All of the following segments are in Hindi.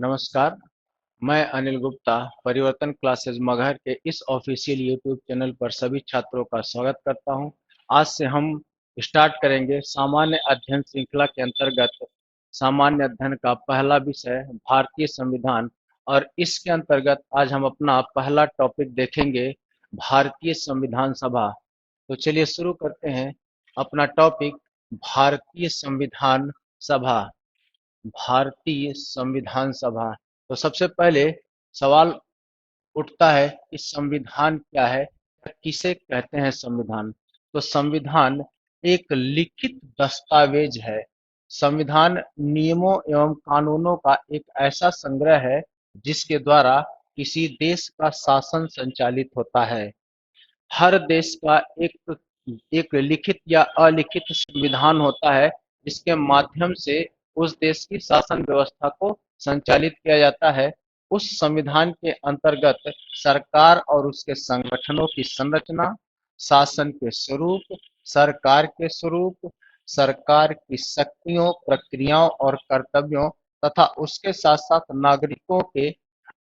नमस्कार। मैं अनिल गुप्ता परिवर्तन क्लासेस मगहर के इस ऑफिशियल यूट्यूब चैनल पर सभी छात्रों का स्वागत करता हूं। आज से हम स्टार्ट करेंगे सामान्य अध्ययन श्रृंखला के अंतर्गत सामान्य अध्ययन का पहला विषय भारतीय संविधान। और इसके अंतर्गत आज हम अपना पहला टॉपिक देखेंगे भारतीय संविधान सभा। तो चलिए शुरू करते हैं अपना टॉपिक भारतीय संविधान सभा। भारतीय संविधान सभा। तो सबसे पहले सवाल उठता है कि संविधान क्या है, किसे कहते हैं संविधान। तो संविधान एक लिखित दस्तावेज है। संविधान नियमों एवं कानूनों का एक ऐसा संग्रह है जिसके द्वारा किसी देश का शासन संचालित होता है। हर देश का एक एक लिखित या अलिखित संविधान होता है जिसके माध्यम से उस देश की शासन व्यवस्था को संचालित किया जाता है। उस संविधान के अंतर्गत सरकार और उसके संगठनों की संरचना, शासन के स्वरूप, सरकार के स्वरूप, सरकार की शक्तियों, प्रक्रियाओं और कर्तव्यों तथा उसके साथ साथ नागरिकों के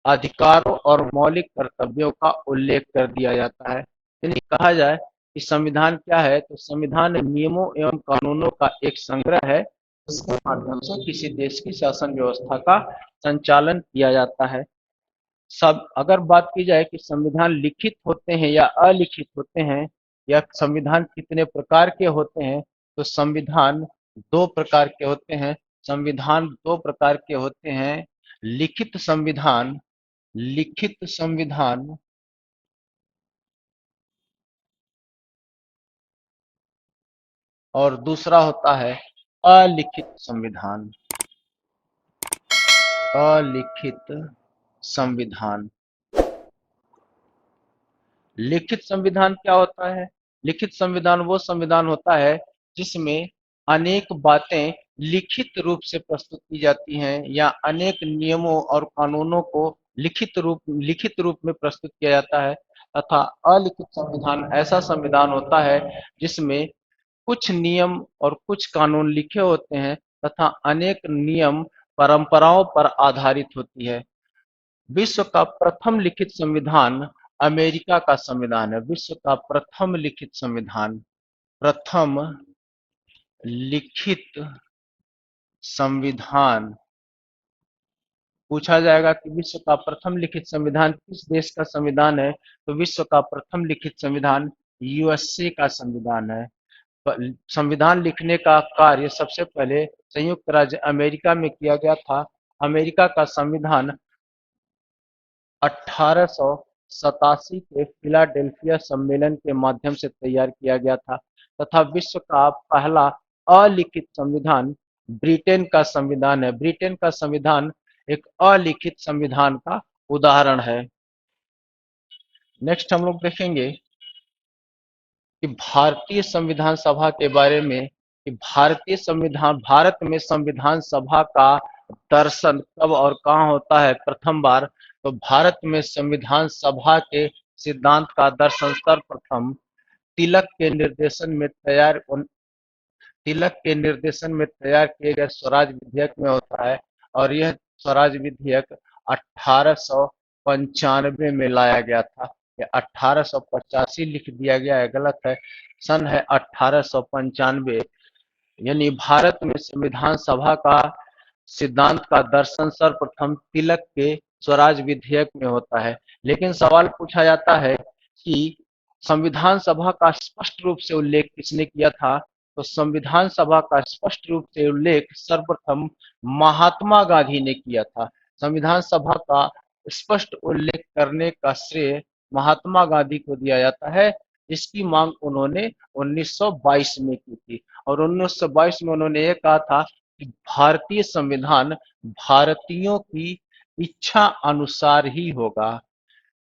अधिकारों और मौलिक कर्तव्यों का उल्लेख कर दिया जाता है। यानी कहा जाए कि संविधान क्या है, तो संविधान नियमों एवं कानूनों का एक संग्रह है जिसके माध्यम से किसी देश की शासन व्यवस्था का संचालन किया जाता है। सब अगर बात की जाए कि संविधान लिखित होते हैं या अलिखित होते हैं या संविधान कितने प्रकार के होते हैं, तो संविधान दो प्रकार के होते हैं। संविधान दो प्रकार के होते हैं, लिखित संविधान, लिखित संविधान और दूसरा होता है अलिखित संविधान। अलिखित संविधान। लिखित संविधान क्या होता है? लिखित संविधान वो संविधान होता है जिसमें अनेक बातें लिखित रूप की जाती हैं या अनेक नियमों और कानूनों को लिखित रूप में प्रस्तुत किया जाता है। तथा अलिखित संविधान ऐसा संविधान होता है जिसमें कुछ नियम और कुछ कानून लिखे होते हैं तथा अनेक नियम परंपराओं पर आधारित होती है। विश्व का प्रथम लिखित संविधान अमेरिका का संविधान है। विश्व का प्रथम लिखित संविधान, प्रथम लिखित संविधान। पूछा जाएगा कि विश्व का प्रथम लिखित संविधान किस देश का संविधान है, तो विश्व का प्रथम लिखित संविधान यूएसए का संविधान है। संविधान लिखने का कार्य सबसे पहले संयुक्त राज्य अमेरिका में किया गया था। अमेरिका का संविधान 1887 के फिलाडेल्फिया सम्मेलन के माध्यम से तैयार किया गया था। तथा विश्व का पहला अलिखित संविधान ब्रिटेन का संविधान है। ब्रिटेन का संविधान एक अलिखित संविधान का उदाहरण है। नेक्स्ट हम लोग देखेंगे कि भारतीय संविधान सभा के बारे में, कि भारतीय संविधान, भारत में संविधान सभा का दर्शन कब और कहाँ होता है प्रथम बार, तो भारत में संविधान सभा के सिद्धांत का दर्शन सर्वप्रथम तिलक के निर्देशन में तैयार तिलक के निर्देशन में तैयार किए गए स्वराज विधेयक में होता है। और यह स्वराज विधेयक 1895 में लाया गया था। ये 1885 लिख दिया गया है, गलत है। सन है 1895। यानी भारत में संविधान सभा का सिद्धांत का दर्शन सर्वप्रथम तिलक के स्वराज विधेयक में होता है। लेकिन सवाल पूछा जाता है कि संविधान सभा का स्पष्ट रूप से उल्लेख किसने किया था, तो संविधान सभा का स्पष्ट रूप से उल्लेख सर्वप्रथम महात्मा गांधी ने किया था। संविधान सभा का स्पष्ट उल्लेख करने का श्रेय महात्मा गांधी को दिया जाता है। इसकी मांग उन्होंने 1922 में की थी और 1922 में उन्होंने ये कहा था कि भारतीय संविधान भारतीयों की इच्छा अनुसार ही होगा।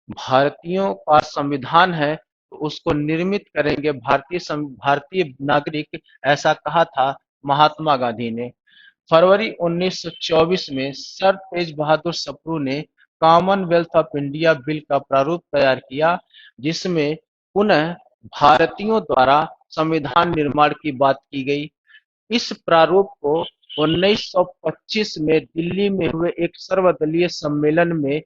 भारतीयों का संविधान है तो उसको निर्मित करेंगे भारतीय नागरिक, ऐसा कहा था महात्मा गांधी ने। फरवरी 1924 में सर तेज बहादुर सप्रू ने कॉमनवेल्थ ऑफ इंडिया बिल का प्रारूप तैयार किया जिसमें पुनः भारतीयों द्वारा संविधान निर्माण की बात की गई। इस प्रारूप को 1925 में दिल्ली में हुए एक सर्वदलीय सम्मेलन में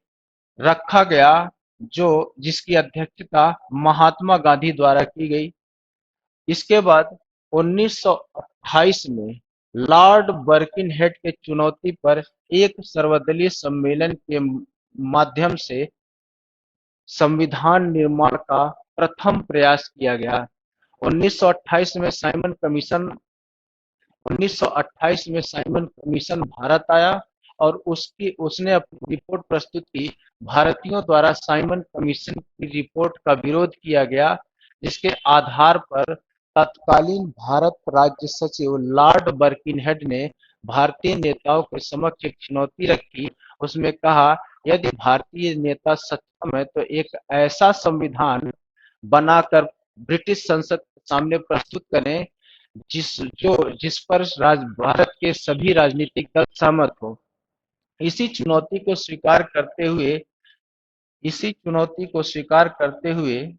रखा गया, जो जिसकी अध्यक्षता महात्मा गांधी द्वारा की गई। इसके बाद 1928 में लॉर्ड बर्किनहेड के चुनौती पर एक सर्वदलीय सम्मेलन के माध्यम से संविधान निर्माण का प्रथम प्रयास किया गया। 1928 में साइमन कमीशन 1928 में साइमन कमीशन भारत आया और उसने अपनी रिपोर्ट प्रस्तुत की। भारतीयों द्वारा साइमन कमीशन की रिपोर्ट का विरोध किया गया, जिसके आधार पर तत्कालीन भारत राज्य सचिव लॉर्ड बर्किनहेड ने भारतीय नेताओं के समक्ष एक चुनौती रखी। उसमें कहा, यदि भारतीय नेता सक्षम है तो एक ऐसा संविधान बनाकर ब्रिटिश संसद के सामने प्रस्तुत करें जिस पर भारत के सभी राजनीतिक दल सहमत हो। इसी चुनौती को स्वीकार करते हुए इसी चुनौती को स्वीकार करते हुए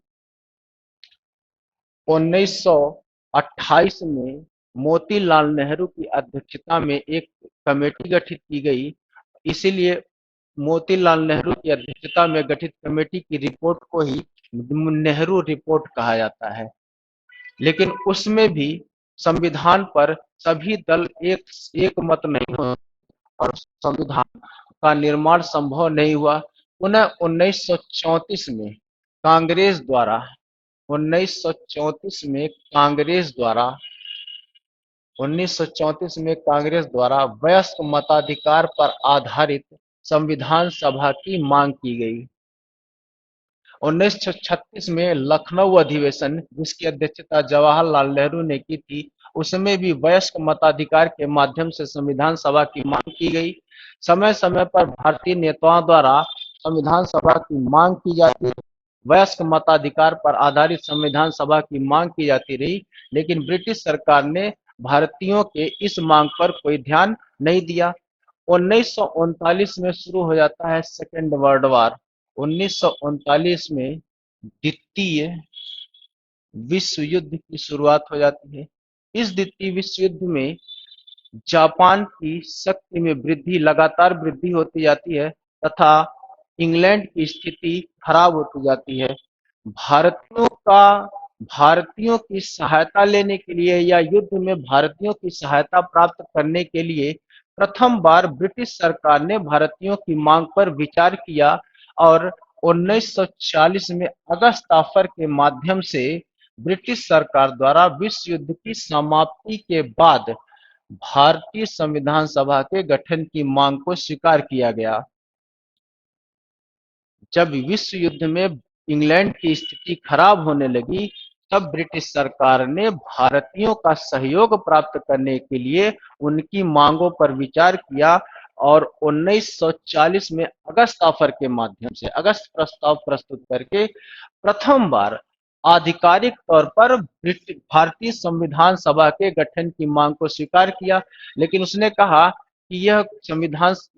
1928 में मोतीलाल नेहरू की अध्यक्षता में एक कमेटी गठित की गई। इसीलिए मोतीलाल नेहरू की अध्यक्षता में गठित कमेटी की रिपोर्ट को ही नेहरू रिपोर्ट कहा जाता है। लेकिन उसमें भी संविधान पर सभी दल एक मत नहीं हुए और संविधान का निर्माण संभव नहीं हुआ। पुनः 1934 में कांग्रेस द्वारा वयस्क मताधिकार पर आधारित संविधान सभा की मांग की गई। 1936 में लखनऊ अधिवेशन, जिसकी अध्यक्षता जवाहरलाल नेहरू ने की थी, उसमें भी वयस्क मताधिकार के माध्यम से संविधान सभा की मांग की गई। समय समय पर भारतीय नेताओं द्वारा संविधान सभा की मांग की जाती, वयस्क मताधिकार पर आधारित संविधान सभा की मांग की जाती रही, लेकिन ब्रिटिश सरकार ने भारतीयों के इस मांग पर कोई ध्यान नहीं दिया। 1939 में शुरू हो जाता है सेकेंड वर्ल्ड वॉर। 1939 में द्वितीय विश्व युद्ध की शुरुआत हो जाती है। इस द्वितीय विश्व युद्ध में जापान की शक्ति में लगातार वृद्धि होती जाती है तथा इंग्लैंड की स्थिति खराब होती जाती है। भारतीयों की सहायता लेने के लिए या युद्ध में भारतीयों की सहायता प्राप्त करने के लिए प्रथम बार ब्रिटिश सरकार ने भारतीयों की मांग पर विचार किया और 1940 में अगस्त ऑफर के माध्यम से ब्रिटिश सरकार द्वारा विश्व युद्ध की समाप्ति के बाद भारतीय संविधान सभा के गठन की मांग को स्वीकार किया गया। जब विश्व युद्ध में इंग्लैंड की स्थिति खराब होने लगी, तब ब्रिटिश सरकार ने भारतीयों का सहयोग प्राप्त करने के लिए उनकी मांगों पर विचार किया और 1940 में अगस्त ऑफर के माध्यम से अगस्त प्रस्ताव प्रस्तुत करके प्रथम बार आधिकारिक तौर पर भारतीय संविधान सभा के गठन की मांग को स्वीकार किया। लेकिन उसने कहा कि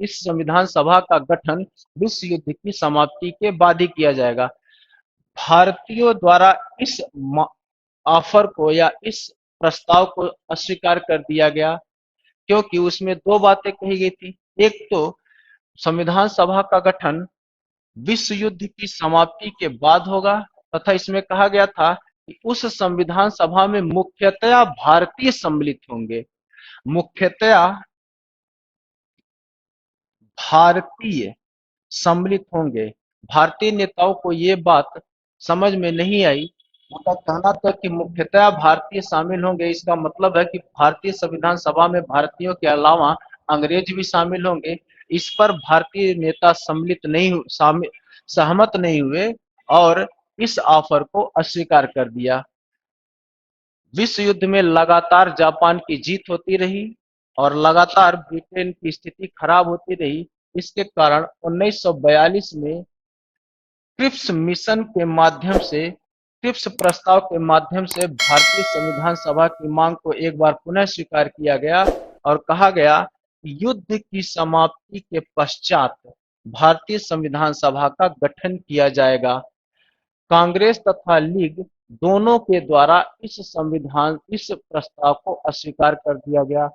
इस संविधान सभा का गठन विश्व युद्ध की समाप्ति के बाद ही किया जाएगा। भारतीयों द्वारा इस ऑफर को या इस प्रस्ताव को अस्वीकार कर दिया गया, क्योंकि उसमें दो बातें कही गई थी। एक तो संविधान सभा का गठन विश्व युद्ध की समाप्ति के बाद होगा तथा इसमें कहा गया था कि उस संविधान सभा में मुख्यतया भारतीय सम्मिलित होंगे। मुख्यतया भारतीय सम्मिलित होंगे। भारतीय नेताओं को ये बात समझ में नहीं आई। उनका कहना था कि मुख्यतः भारतीय शामिल होंगे, इसका मतलब है कि भारतीय संविधान सभा में भारतीयों के अलावा अंग्रेज भी शामिल होंगे। इस पर भारतीय नेता सहमत नहीं हुए और इस ऑफर को अस्वीकार कर दिया। विश्व युद्ध में लगातार जापान की जीत होती रही और लगातार ब्रिटेन की स्थिति खराब होती रही। इसके कारण 1942 में क्रिप्स प्रस्ताव के माध्यम से भारतीय संविधान सभा की मांग को एक बार पुनः स्वीकार किया गया और कहा गया कि युद्ध की समाप्ति के पश्चात भारतीय संविधान सभा का गठन किया जाएगा। कांग्रेस तथा लीग दोनों के द्वारा इस प्रस्ताव को अस्वीकार कर दिया गया।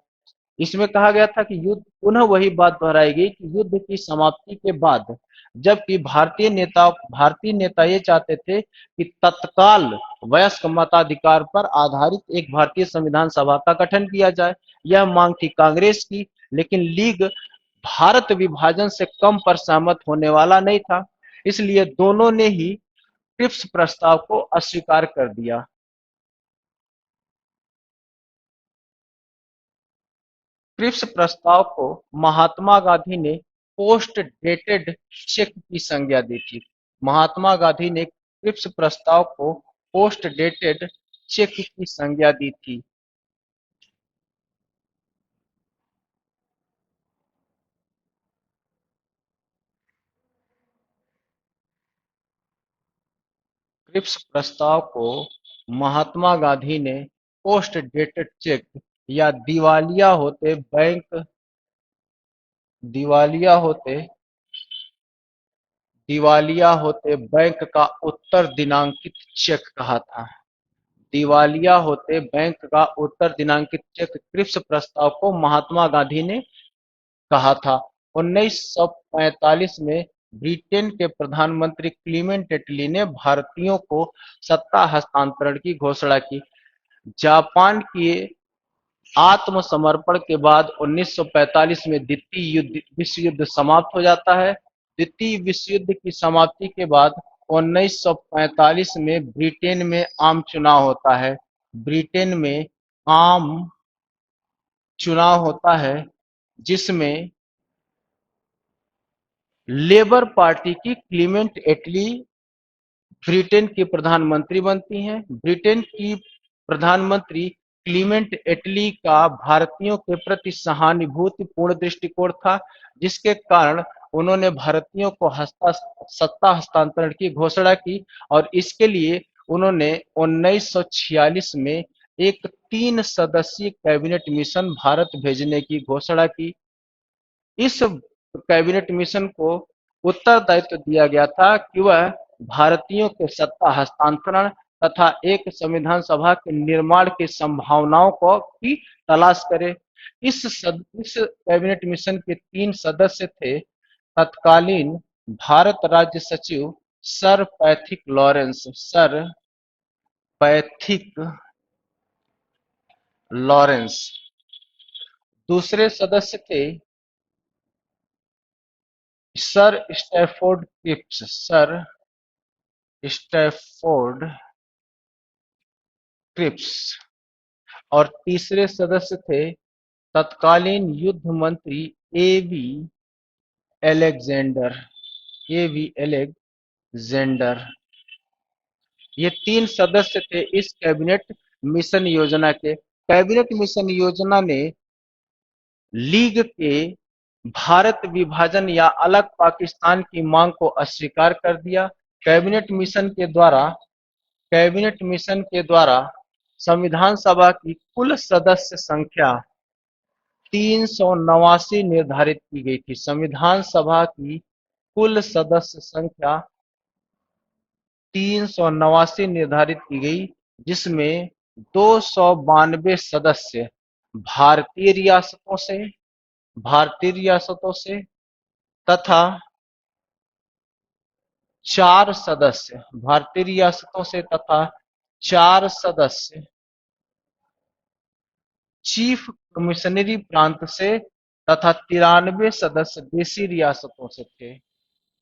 इसमें कहा गया था कि युद्ध पुनः वही बात दोहराई गई कि युद्ध की समाप्ति के बाद, जबकि भारतीय नेता ये चाहते थे कि तत्काल वयस्क मताधिकार पर आधारित एक भारतीय संविधान सभा का गठन किया जाए। यह मांग थी कांग्रेस की, लेकिन लीग भारत विभाजन से कम पर सहमत होने वाला नहीं था, इसलिए दोनों ने ही क्रिप्स प्रस्ताव को अस्वीकार कर दिया। क्रिप्स प्रस्ताव को महात्मा गांधी ने पोस्ट डेटेड चेक की संज्ञा दी थी। महात्मा गांधी ने क्रिप्स प्रस्ताव को पोस्ट डेटेड चेक की संज्ञा दी थी। क्रिप्स प्रस्ताव को महात्मा गांधी ने पोस्ट डेटेड चेक या दिवालिया होते दिवालिया होते बैंक का उत्तर दिनांकित चेक कहा था। दिवालिया होते बैंक का उत्तर दिनांकित चेक क्रिप्स प्रस्ताव को महात्मा गांधी ने कहा था। 1945 में ब्रिटेन के प्रधानमंत्री क्लीमेंट एटली ने भारतीयों को सत्ता हस्तांतरण की घोषणा की। जापान की आत्मसमर्पण के बाद 1945 में द्वितीय विश्व युद्ध समाप्त हो जाता है। द्वितीय विश्व युद्ध की समाप्ति के बाद 1945 में ब्रिटेन में आम चुनाव होता है। ब्रिटेन में आम चुनाव होता है जिसमें लेबर पार्टी की क्लीमेंट एटली ब्रिटेन की प्रधानमंत्री बनती हैं। ब्रिटेन की प्रधानमंत्री क्लीमेंट एटली का भारतीयों के प्रति सहानुभूतिपूर्ण दृष्टिकोण था, जिसके कारण उन्होंने भारतीयों को सत्ता हस्तांतरण की घोषणा की और इसके लिए उन्होंने 1946 में एक 3 सदस्यीय कैबिनेट मिशन भारत भेजने की घोषणा की। इस कैबिनेट मिशन को उत्तरदायित्व दिया गया था कि वह भारतीयों के सत्ता हस्तांतरण तथा एक संविधान सभा के निर्माण की संभावनाओं को की तलाश करे। इस कैबिनेट मिशन के 3 सदस्य थे तत्कालीन भारत राज्य सचिव सर पैथिक लॉरेंस। दूसरे सदस्य थे सर स्टैफोर्ड क्रिप्स और तीसरे सदस्य थे तत्कालीन युद्ध मंत्री एवी एलेक्जेंडर एवी एलेक्जेंडर। ये 3 सदस्य थे इस कैबिनेट मिशन योजना के। कैबिनेट मिशन योजना ने लीग के भारत विभाजन या अलग पाकिस्तान की मांग को अस्वीकार कर दिया। कैबिनेट मिशन के द्वारा संविधान सभा की कुल सदस्य संख्या 389 निर्धारित की गई थी। संविधान सभा की कुल सदस्य संख्या 389 निर्धारित की गई, जिसमें 292 सदस्य भारतीय रियासतों से भारतीय रियासतों से तथा 4 सदस्य भारतीय रियासतों से तथा 4 सदस्य चीफ कमिश्नरी प्रांत से तथा 93 सदस्य देशी रियासतों से थे।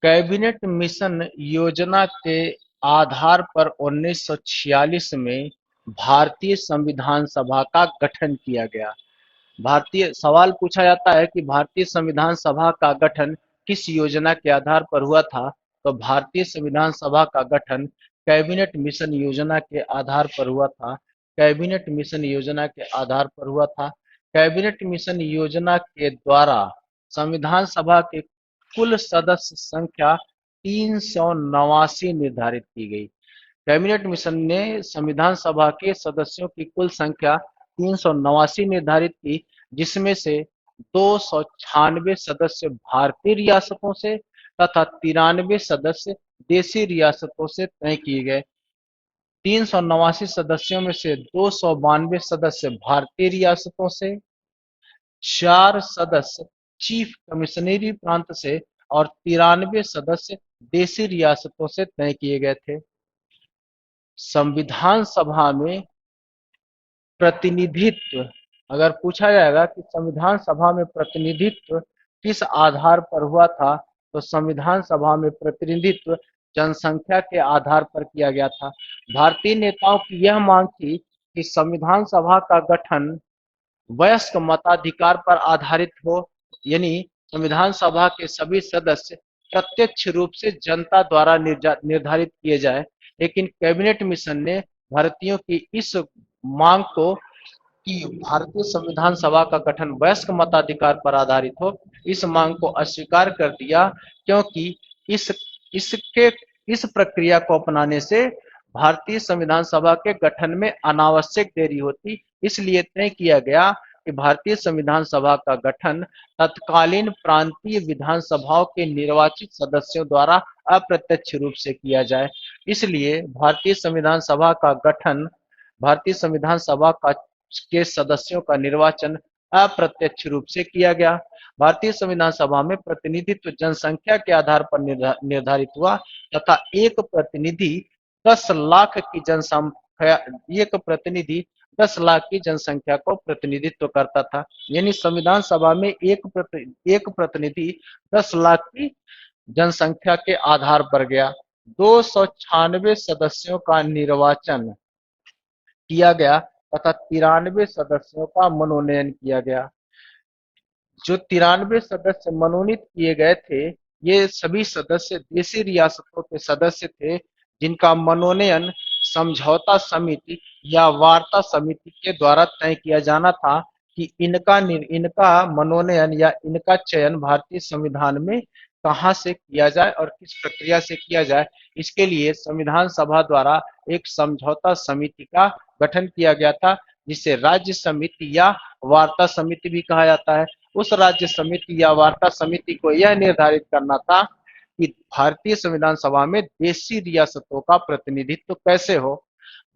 कैबिनेट मिशन योजना के आधार पर 1946 में भारतीय संविधान सभा का गठन किया गया। भारतीय सवाल पूछा जाता है कि भारतीय संविधान सभा का गठन किस योजना के आधार पर हुआ था, तो भारतीय संविधान सभा का गठन कैबिनेट मिशन योजना के आधार पर हुआ था। कैबिनेट मिशन योजना के आधार पर हुआ था। कैबिनेट मिशन योजना के द्वारा संविधान सभा के कुल सदस्य संख्या 389 निर्धारित की गई। कैबिनेट मिशन ने संविधान सभा के सदस्यों की कुल संख्या 389 निर्धारित की, जिसमें से 296 सदस्य भारतीय रियासतों से तथा 93 सदस्य देशी रियासतों से तय किए गए। 389 सदस्यों में से 292 सदस्य भारतीय रियासतों से 4 सदस्य चीफ कमिश्नरी प्रांत से और 93 सदस्य देशी रियासतों से तय किए गए थे। संविधान सभा में प्रतिनिधित्व, अगर पूछा जाएगा कि संविधान सभा में प्रतिनिधित्व किस आधार पर हुआ था, तो संविधान सभा में प्रतिनिधित्व जनसंख्या के आधार पर किया गया था। भारतीय नेताओं की यह मांग थी कि संविधान सभा का गठन वयस्क मताधिकार पर आधारित हो, यानी संविधान सभा के सभी सदस्य प्रत्यक्ष रूप से जनता द्वारा निर्धारित किए जाए। लेकिन कैबिनेट मिशन ने भारतीयों की इस मांग को कि भारतीय संविधान सभा का गठन वयस्क मताधिकार पर आधारित हो, इस मांग को अस्वीकार कर दिया, क्योंकि इस इसके इस प्रक्रिया को अपनाने से भारतीय संविधान सभा के गठन में अनावश्यक देरी होती। इसलिए तय किया गया कि भारतीय संविधान सभा का गठन तत्कालीन प्रांतीय विधानसभाओं के निर्वाचित सदस्यों द्वारा अप्रत्यक्ष रूप से किया जाए। इसलिए भारतीय संविधान सभा का के सदस्यों का निर्वाचन अप्रत्यक्ष रूप से किया गया। भारतीय संविधान सभा में प्रतिनिधित्व जनसंख्या के आधार पर निर्धारित हुआ तथा एक प्रतिनिधि 10 लाख की जनसंख्या को प्रतिनिधित्व करता था। यानी संविधान सभा में एक प्रतिनिधि 10 लाख की जनसंख्या के आधार पर गया। 296 सदस्यों का निर्वाचन किया गया तथा 93 सदस्यों का मनोनयन किया गया। जो 93 सदस्य मनोनीत किए गए थे, ये सभी सदस्य देशी रियासतों के सदस्य थे, जिनका मनोनयन समझौता समिति या वार्ता समिति के द्वारा तय किया जाना था कि इनका मनोनयन या इनका चयन भारतीय संविधान में कहां से किया जाए और किस प्रक्रिया से किया जाए। इसके लिए संविधान सभा द्वारा एक समझौता समिति का गठन किया गया था, जिसे राज्य समिति या वार्ता समिति भी कहा जाता है। उस राज्य समिति या वार्ता समिति को यह निर्धारित करना था कि भारतीय संविधान सभा में देशी रियासतों का प्रतिनिधित्व कैसे हो।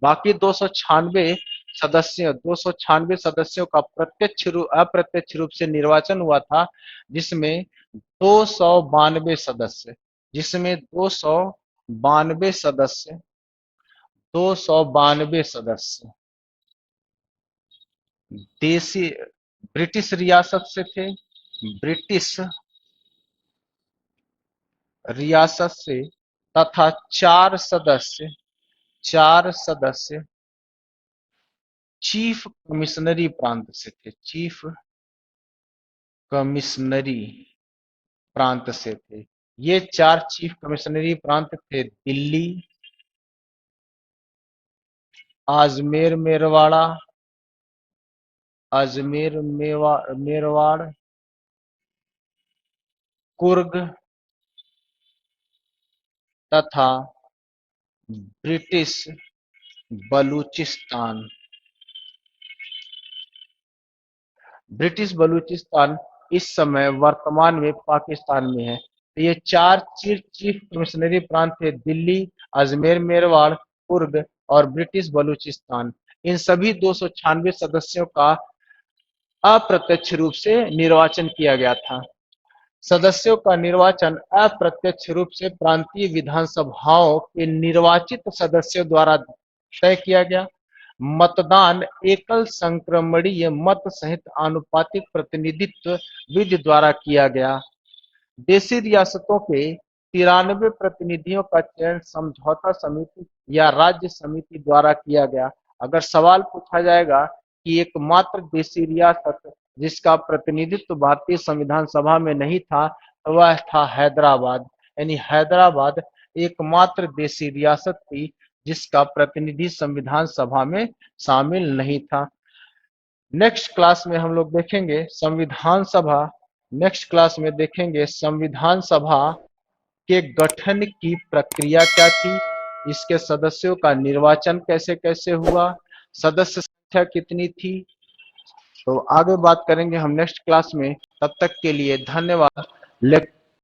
बाकी 296 सदस्यों का अप्रत्यक्ष रूप से निर्वाचन हुआ था, जिसमें 292 सदस्य देशी ब्रिटिश रियासत से थे, ब्रिटिश रियासत से, तथा 4 सदस्य चीफ कमिश्नरी प्रांत से थे, चीफ कमिश्नरी प्रांत से थे। ये 4 चीफ कमिश्नरी प्रांत थे दिल्ली, मेरवाड़, कुर्ग तथा ब्रिटिश बलूचिस्तान। ब्रिटिश बलूचिस्तान इस समय वर्तमान में पाकिस्तान में है। तो ये 4 चीफ कमिश्नरी प्रांत थे दिल्ली, अजमेर, मेरवाड़, कुर्ग और ब्रिटिश बलूचिस्तान। इन सभी 296 सदस्यों का अप्रत्यक्ष रूप से निर्वाचन किया गया था। सदस्यों का निर्वाचन अप्रत्यक्ष रूप से प्रांतीय विधानसभाओं के निर्वाचित सदस्यों द्वारा तय किया गया। मतदान एकल संक्रमणीय मत सहित आनुपातिक प्रतिनिधित्व विधि द्वारा किया गया। देशी रियासतों के 93 प्रतिनिधियों का चयन समझौता समिति या राज्य समिति द्वारा किया गया। अगर सवाल पूछा जाएगा कि एकमात्र देशी रियासत जिसका प्रतिनिधित्व भारतीय संविधान सभा में नहीं था, तो वह था हैदराबाद। यानी हैदराबाद एकमात्र देशी रियासत थी जिसका प्रतिनिधि संविधान सभा में शामिल नहीं था। नेक्स्ट क्लास में हम लोग देखेंगे संविधान सभा के गठन की प्रक्रिया क्या थी, इसके सदस्यों का निर्वाचन कैसे कैसे हुआ, सदस्य संख्या कितनी थी। तो आगे बात करेंगे हम नेक्स्ट क्लास में। तब तक के लिए धन्यवाद।